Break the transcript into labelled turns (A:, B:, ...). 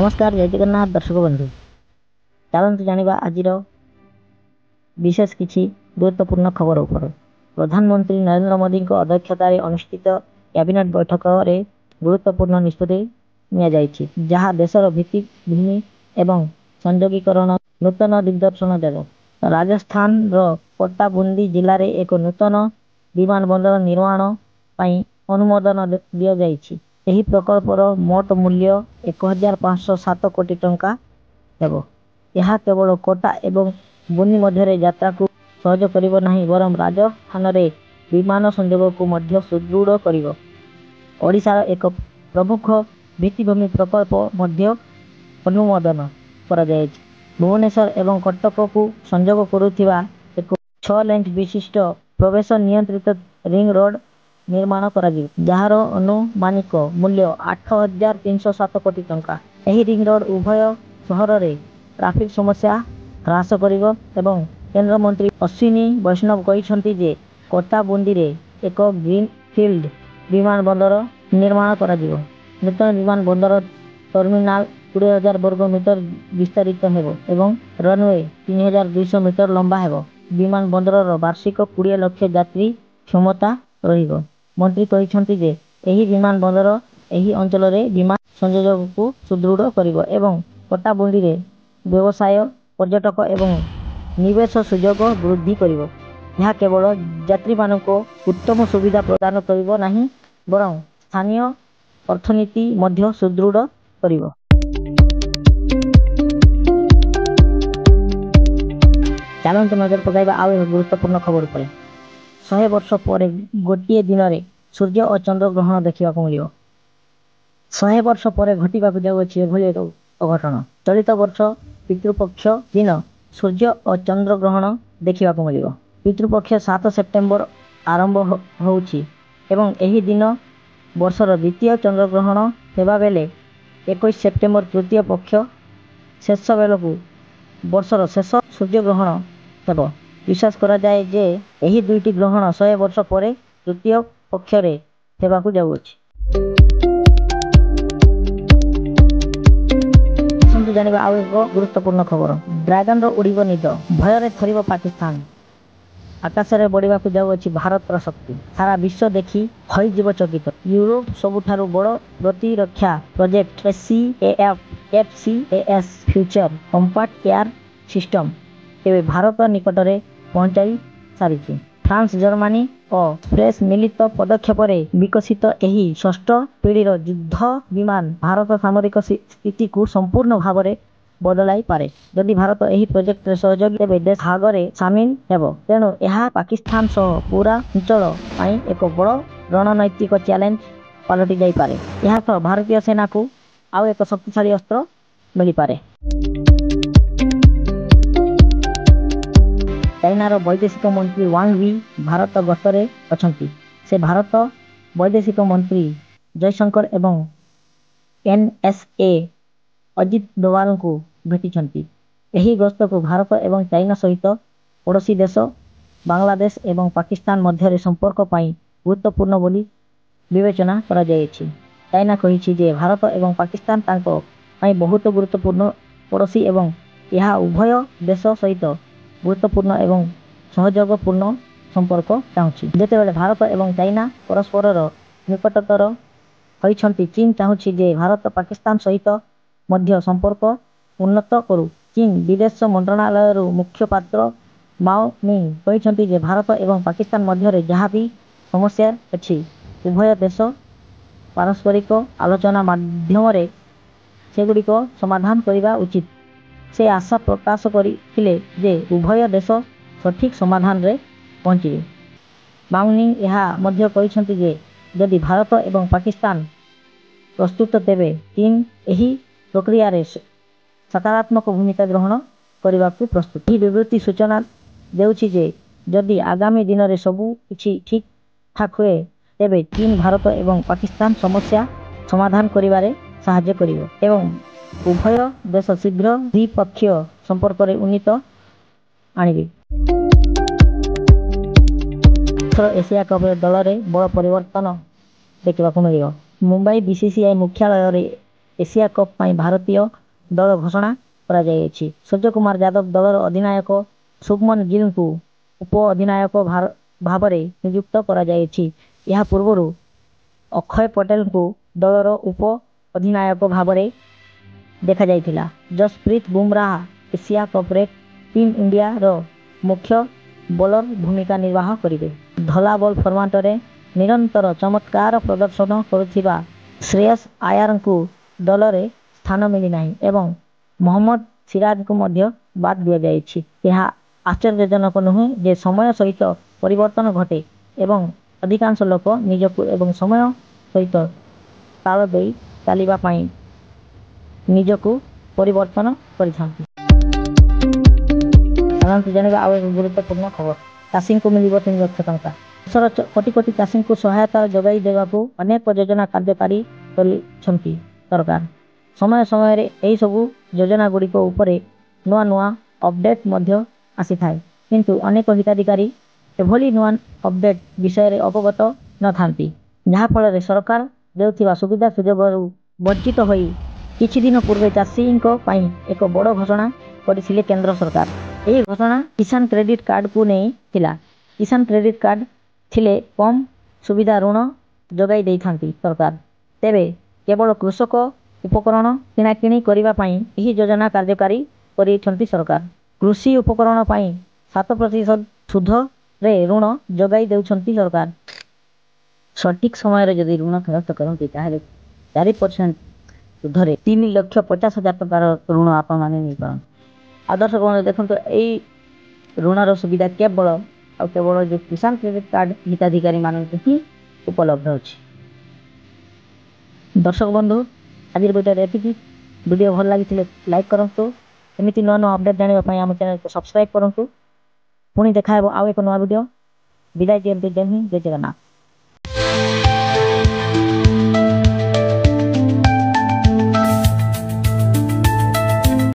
A: नमस्कार जय जगन्नाथ दर्शक बंधु चलतु जानिबा आजिर विशेष किछि गुरुत्वपूर्ण खबर उपर प्रधानमंत्री नरेंद्र मोदी अध्यक्षतार अनुष्ठित कैबिनेट बैठक में गुरुत्वपूर्ण निष्पत्ति नियाଯାଇଛି जहाँ देशर भित्तिभूमि एवं संयोगीकरण नूतन दिग्दर्शन देव राजस्थान कोट्टाबुंदी जिले में एक नूतन विमान बंदर निर्माण पर अनुमोदन दि जाइछि। ଏହି ପ୍ରକଳ୍ପର ମୋଟ ମୂଲ୍ୟ 1507 କୋଟି ଟଙ୍କା ହେବ। ଏହା କେବଳ କୋଟା ଏବଂ ବୁନି ମଧ୍ୟରେ ଯାତ୍ରାକୁ ସହଜ କରିବ ନାହିଁ ବରଂ ରାଜସ୍ଥାନରେ ବିମାନ ସଂଯୋଗକୁ ମଧ୍ୟ ସୁଦୃଢ଼ କରିବ। ଓଡ଼ିଶାର ଏକ ପ୍ରମୁଖ ଭିତ୍ତିଭୂମି ପ୍ରକଳ୍ପ ମଧ୍ୟ ଅନୁମୋଦନ କରାଯାଇଛି। ଭୁବନେଶ୍ୱର ଏବଂ କଟକକୁ ସଂଯୋଗ କରୁଥିବା ଏକ 6 ଲେନ୍ ବିଶିଷ୍ଟ ପ୍ରବେଶ ନିୟନ୍ତ୍ରିତ ରିଙ୍ଗ ରୋଡ୍ ନିର୍ମାଣ କରାଯିବ ଯାହାର ଅନୁମାନିକ ମୂଲ୍ୟ 8307 କୋଟି ଟଙ୍କା। ଏହି ରିଙ୍ଗ ରୋଡ୍ ଉଭୟ ସହରରେ ଟ୍ରାଫିକ୍ ସମସ୍ୟା ହ୍ରାସ କରିବ ଏବଂ କେନ୍ଦ୍ରମନ୍ତ୍ରୀ ଅଶ୍ୱିନୀ ବୈଷ୍ଣବ କହିଛନ୍ତି ଯେ କୋଟ୍ଟାବୁନ୍ଦୀରେ ଏକ ଗ୍ରୀନଫିଲ୍ଡ ବିମାନ ବନ୍ଦର ନିର୍ମାଣ କରାଯିବ। ନୂତନ ବିମାନ ବନ୍ଦର ଟର୍ମିନାଲ 20,000 ବର୍ଗ ମିଟର ବିସ୍ତାରିତ ହେବ ଏବଂ ରନୱେ 3200 ମିଟର ଲମ୍ବା ହେବ। ବିମାନ ବନ୍ଦରର ବାର୍ଷିକ 20 ଲକ୍ଷ ଯାତ୍ରୀ କ୍ଷମତା ରହିବ। ମନ୍ତ୍ରୀ କହିଛନ୍ତି ଯେ ଏହି ବିମାନ ବନ୍ଦର ଏହି ଅଞ୍ଚଳରେ ବିମାନ ସଂଯୋଗକୁ ସୁଦୃଢ଼ କରିବ ଏବଂ କୋଟ୍ଟାବୁନ୍ଦୀରେ ବ୍ୟବସାୟ ପର୍ଯ୍ୟଟକ ଏବଂ ନିବେଶ ସୁଯୋଗ ବୃଦ୍ଧି କରିବ। ଏହା କେବଳ ଯାତ୍ରୀମାନଙ୍କୁ ଉତ୍ତମ ସୁବିଧା ପ୍ରଦାନ କରିବ ନାହିଁ ବରଂ ସ୍ଥାନୀୟ ଅର୍ଥନୀତି ମଧ୍ୟ ସୁଦୃଢ଼ କରିବ। ଚାଲନ୍ତୁ ନଜର ପକାଇବା ଆଉ ଏକ ଗୁରୁତ୍ୱପୂର୍ଣ୍ଣ ଖବର ଉପରେ। 100 ବର୍ଷ ପରେ ଗୋଟିଏ ଦିନରେ ସୂର୍ଯ୍ୟ ଓ ଚନ୍ଦ୍ର ଗ୍ରହଣ ଦେଖିବାକୁ ମିଳିବ। 100 ବର୍ଷ ପରେ ଘଟିବାକୁ ଯାଉଅଛି ଏଭଳି ଏକ ଅଘଟଣ। ଚଳିତ ବର୍ଷ ପିତୃପକ୍ଷ ଦିନ ସୂର୍ଯ୍ୟ ଓ ଚନ୍ଦ୍ର ଗ୍ରହଣ ଦେଖିବାକୁ ମିଳିବ। ପିତୃପକ୍ଷ 7 ସେପ୍ଟେମ୍ବର ଆରମ୍ଭ ହେଉଛି ଏବଂ ଏହି ଦିନ ବର୍ଷର ଦ୍ୱିତୀୟ ଚନ୍ଦ୍ରଗ୍ରହଣ ହେବାବେଳେ 21 ସେପ୍ଟେମ୍ବର ତୃତୀୟ ପକ୍ଷ ଶେଷ ବେଳକୁ ବର୍ଷର ଶେଷ ସୂର୍ଯ୍ୟଗ୍ରହଣ ହେବ। ବିଶ୍ୱାସ କରାଯାଏ ଯେ ଏହି ଦୁଇଟି ଗ୍ରହଣ 100 ବର୍ଷ ପରେ ତୃତୀୟ ପକ୍ଷରେ ହେବାକୁ ଯାଉଅଛି। ଆସନ୍ତୁ ଜାଣିବା ଆଉ ଏକ ଗୁରୁତ୍ୱପୂର୍ଣ୍ଣ ଖବର। ଡ୍ରାଗନର ଉଡ଼ିବ ନିଦ, ଭୟରେ ଥରିବ ପାକିସ୍ତାନ। ଆକାଶରେ ବଢ଼ିବାକୁ ଯାଉଅଛି ଭାରତର ଶକ୍ତି। ସାରା ବିଶ୍ୱ ଦେଖି ହୋଇଯିବ ଚକିତ। ୟୁରୋପ ସବୁଠାରୁ ବଡ଼ ପ୍ରତିରକ୍ଷା project FCAS future compact air system ଏବେ ଭାରତ ନିକଟରେ ପହଞ୍ଚାଇ ସାରିଛି। ଫ୍ରାନ୍ସ, ଜର୍ମାନୀ ଓ ସ୍ପେସ୍ ମିଳିତ ପଦକ୍ଷେପରେ ବିକଶିତ ଏହି ଷଷ୍ଠ ପିଢ଼ିର ଯୁଦ୍ଧ ବିମାନ ଭାରତ ସାମରିକ ସ୍ଥିତିକୁ ସମ୍ପୂର୍ଣ୍ଣ ଭାବରେ ବଦଳାଇ ପାରେ। ଯଦି ଭାରତ ଏହି ପ୍ରୋଜେକ୍ଟରେ ସହଯୋଗୀ ତେବେ ଦେଶ ଭାଗରେ ସାମିଲ ହେବ। ତେଣୁ ଏହା ପାକିସ୍ତାନ ସହ ପୁରା ଅଞ୍ଚଳ ପାଇଁ ଏକ ବଡ଼ ରଣନୈତିକ ଚ୍ୟାଲେଞ୍ଜ ପାଲଟି ଯାଇପାରେ। ଏହା ସହ ଭାରତୀୟ ସେନାକୁ ଆଉ ଏକ ଶକ୍ତିଶାଳୀ ଅସ୍ତ୍ର ମିଳିପାରେ। ଚାଇନାର ବୈଦେଶିକ ମନ୍ତ୍ରୀ ୱାଙ୍ଗ ୟି ଭାରତ ଗସ୍ତରେ ଅଛନ୍ତି। ସେ ଭାରତ ବୈଦେଶିକ ମନ୍ତ୍ରୀ ଜୟଶଙ୍କର ଏବଂ NSA ଅଜିତ ଡୋଭାଲଙ୍କୁ ଭେଟିଛନ୍ତି। ଏହି ଗସ୍ତକୁ ଭାରତ ଏବଂ ଚାଇନା ସହିତ ପଡ଼ୋଶୀ ଦେଶ ବାଂଲାଦେଶ ଏବଂ ପାକିସ୍ତାନ ମଧ୍ୟରେ ସମ୍ପର୍କ ପାଇଁ ଗୁରୁତ୍ୱପୂର୍ଣ୍ଣ ବୋଲି ବିବେଚନା କରାଯାଇଛି। ଚାଇନା କହିଛି ଯେ ଭାରତ ଏବଂ ପାକିସ୍ତାନ ତାଙ୍କ ପାଇଁ ବହୁତ ଗୁରୁତ୍ୱପୂର୍ଣ୍ଣ ପଡ଼ୋଶୀ ଏବଂ ଏହା ଉଭୟ ଦେଶ ସହିତ ଗୁରୁତ୍ୱପୂର୍ଣ୍ଣ ଏବଂ ସହଯୋଗପୂର୍ଣ୍ଣ ସମ୍ପର୍କ ଚାହୁଁଛି। ଯେତେବେଳେ ଭାରତ ଏବଂ ଚାଇନା ପରସ୍ପରର ନିକଟତର ହୋଇଛନ୍ତି, ଚୀନ ଚାହୁଁଛି ଯେ ଭାରତ ପାକିସ୍ତାନ ସହିତ ମଧ୍ୟ ସମ୍ପର୍କ ଉନ୍ନତ କରୁ। ଚୀନ ବିଦେଶ ମନ୍ତ୍ରଣାଳୟର ମୁଖପାତ୍ର ମାଓ ନିଂ କହିଛନ୍ତି ଯେ ଭାରତ ଏବଂ ପାକିସ୍ତାନ ମଧ୍ୟରେ ଯାହା ବି ସମସ୍ୟା ଅଛି ଉଭୟ ଦେଶ ପାରସ୍ପରିକ ଆଲୋଚନା ମାଧ୍ୟମରେ ସେଗୁଡ଼ିକ ସମାଧାନ କରିବା ଉଚିତ। ସେ ଆଶା ପ୍ରକାଶ କରିଥିଲେ ଯେ ଉଭୟ ଦେଶ ସଠିକ୍ ସମାଧାନରେ ପହଞ୍ଚିବେ। ମାଓ ନିଂ ଏହା ମଧ୍ୟ କହିଛନ୍ତି ଯେ ଯଦି ଭାରତ ଏବଂ ପାକିସ୍ତାନ ପ୍ରସ୍ତୁତ ତେବେ ଚୀନ ଏହି ପ୍ରକ୍ରିୟାରେ ସକାରାତ୍ମକ ଭୂମିକା ଗ୍ରହଣ କରିବାକୁ ପ୍ରସ୍ତୁତ। ଏହି ବିବୃତ୍ତି ସୂଚନା ଦେଉଛି ଯେ ଯଦି ଆଗାମୀ ଦିନରେ ସବୁ କିଛି ଠିକ୍ ଠାକ୍ ହୁଏ ତେବେ ଚୀନ ଭାରତ ଏବଂ ପାକିସ୍ତାନ ସମସ୍ୟା ସମାଧାନ କରିବାରେ ସାହାଯ୍ୟ କରିବ ଏବଂ ଉଭୟ ଦେଶ ଶୀଘ୍ର ଦ୍ୱିପକ୍ଷୀୟ ସମ୍ପର୍କରେ ଉନ୍ନତି ଆଣିବେ। ଏଥର ଏସିଆ କପରେ ଦଳରେ ବଡ଼ ପରିବର୍ତ୍ତନ ଦେଖିବାକୁ ମିଳିବ। ମୁମ୍ବାଇ BCCI ମୁଖ୍ୟାଳୟରେ एशिया कप ପାଇଁ ଭାରତୀୟ ଦଳ ଘୋଷଣା କରାଯାଇଛି। ସୂର୍ଯ୍ୟ କୁମାର ଯାଦବ ଦଳର ଅଧିନାୟକ, ଶୁଭମନ ଗିଲଙ୍କୁ ଉପ ଅଧିନାୟକ ଭାବରେ ନିଯୁକ୍ତ କରାଯାଇଛି। ଏହା ପୂର୍ବରୁ ଅକ୍ଷୟ ପଟେଲଙ୍କୁ ଦଳର ଉପ ଅଧିନାୟକ ଭାବରେ ଦେଖାଯାଇଥିଲା। ଯଶପ୍ରୀତ ବୁମରାହ ଏସିଆ କପ୍ରେ ଟିମ୍ ଇଣ୍ଡିଆର ମୁଖ୍ୟ ବୋଲର ଭୂମିକା ନିର୍ବାହ କରିବେ। ଧଳା ବଲ୍ ଫର୍ମାଟରେ ନିରନ୍ତର ଚମତ୍କାର ପ୍ରଦର୍ଶନ କରୁଥିବା ଶ୍ରେୟସ ଆୟାରଙ୍କୁ ଦଳରେ ସ୍ଥାନ ମିଳିନାହିଁ ଏବଂ ମହମ୍ମଦ ସିରାଜଙ୍କୁ ମଧ୍ୟ ବାଦ୍ ଦିଆଯାଇଛି। ଏହା ଆଶ୍ଚର୍ଯ୍ୟଜନକ ନୁହେଁ ଯେ ସମୟ ସହିତ ପରିବର୍ତ୍ତନ ଘଟେ ଏବଂ ଅଧିକାଂଶ ଲୋକ ନିଜକୁ ଏବଂ ସମୟ ସହିତ ତାଳ ଦେଇ ଚାଲିବା ପାଇଁ ନିଜକୁ ପରିବର୍ତ୍ତନ କରିଥାନ୍ତି। ଚାଲନ୍ତୁ ଜାଣିବା ଆଉ ଏକ ଗୁରୁତ୍ୱପୂର୍ଣ୍ଣ ଖବର। ଚାଷୀଙ୍କୁ ମିଳିବ 3 ଲକ୍ଷ ଟଙ୍କା। ଦେଶର କୋଟି କୋଟି ଚାଷୀଙ୍କୁ ସହାୟତା ଯୋଗାଇ ଦେବାକୁ ଅନେକ ଯୋଜନା କାର୍ଯ୍ୟକାରୀ କରିଛନ୍ତି ସରକାର। ସମୟ ସମୟରେ ଏହିସବୁ ଯୋଜନାଗୁଡ଼ିକ ଉପରେ ନୂଆ ନୂଆ ଅପଡେଟ୍ ମଧ୍ୟ ଆସିଥାଏ। କିନ୍ତୁ ଅନେକ ହିତାଧିକାରୀ ଏଭଳି ନୂଆ ଅପଡେଟ୍ ବିଷୟରେ ଅବଗତ ନଥାନ୍ତି, ଯାହାଫଳରେ ସରକାର ଦେଉଥିବା ସୁବିଧା ସୁଯୋଗରୁ ବଞ୍ଚିତ ହୋଇ କିଛି ଦିନ ପୂର୍ବେ ଚାଷୀଙ୍କ ପାଇଁ ଏକ ବଡ଼ ଘୋଷଣା କରିଥିଲେ କେନ୍ଦ୍ର ସରକାର। ଏହି ଘୋଷଣା କିଷାନ କ୍ରେଡିଟ୍ କାର୍ଡକୁ ନେଇ ଥିଲା। କିଷାନ କ୍ରେଡିଟ୍ କାର୍ଡ ଥିଲେ କମ୍ ସୁବିଧା ଋଣ ଯୋଗାଇ ଦେଇଥାନ୍ତି ସରକାର। ତେବେ କେବଳ କୃଷକ ଉପକରଣ କିଣାକିଣି କରିବା ପାଇଁ ଏହି ଯୋଜନା କାର୍ଯ୍ୟକାରୀ କରିଛନ୍ତି ସରକାର। କୃଷି ଉପକରଣ ପାଇଁ 7% ସୁଧରେ ଋଣ ଯୋଗାଇ ଦେଉଛନ୍ତି ସରକାର। ସଠିକ୍ ସମୟରେ ଯଦି ଋଣ ଫେରସ୍ତ କରନ୍ତି ତାହେଲେ 4% ସୁଧରେ 3,50,000 ଟଙ୍କାର ଋଣ ଆପଣମାନେ ନେଇପାରନ୍ତି। ଆଉ ଦର୍ଶକ ବନ୍ଧୁ ଦେଖନ୍ତୁ, ଏଇ ଋଣର ସୁବିଧା କେବଳ ଯେଉଁ କିଷାନ କ୍ରେଡିଟ୍ କାର୍ଡ ହିତାଧିକାରୀମାନଙ୍କୁ ହିଁ ଉପଲବ୍ଧ ଅଛି। ଦର୍ଶକ ବନ୍ଧୁ, ଆଜିର ଭିଡ଼ିଓରେ ଏତିକି। ଭିଡ଼ିଓ ଭଲ ଲାଗିଥିଲେ ଲାଇକ୍ କରନ୍ତୁ। ଏମିତି ନୂଆ ନୂଆ ଅପଡେଟ୍ ଜାଣିବା ପାଇଁ ଆମ ଚ୍ୟାନେଲକୁ ସବସ୍କ୍ରାଇବ୍ କରନ୍ତୁ। ପୁଣି ଦେଖା ହେବ ଆଉ ଏକ ନୂଆ ଭିଡ଼ିଓ। ବିଦାୟ ଦିଅନ୍ତୁ। ଜୟ ହିନ୍ଦ, ଜୟ ଜଗନ୍ନାଥ।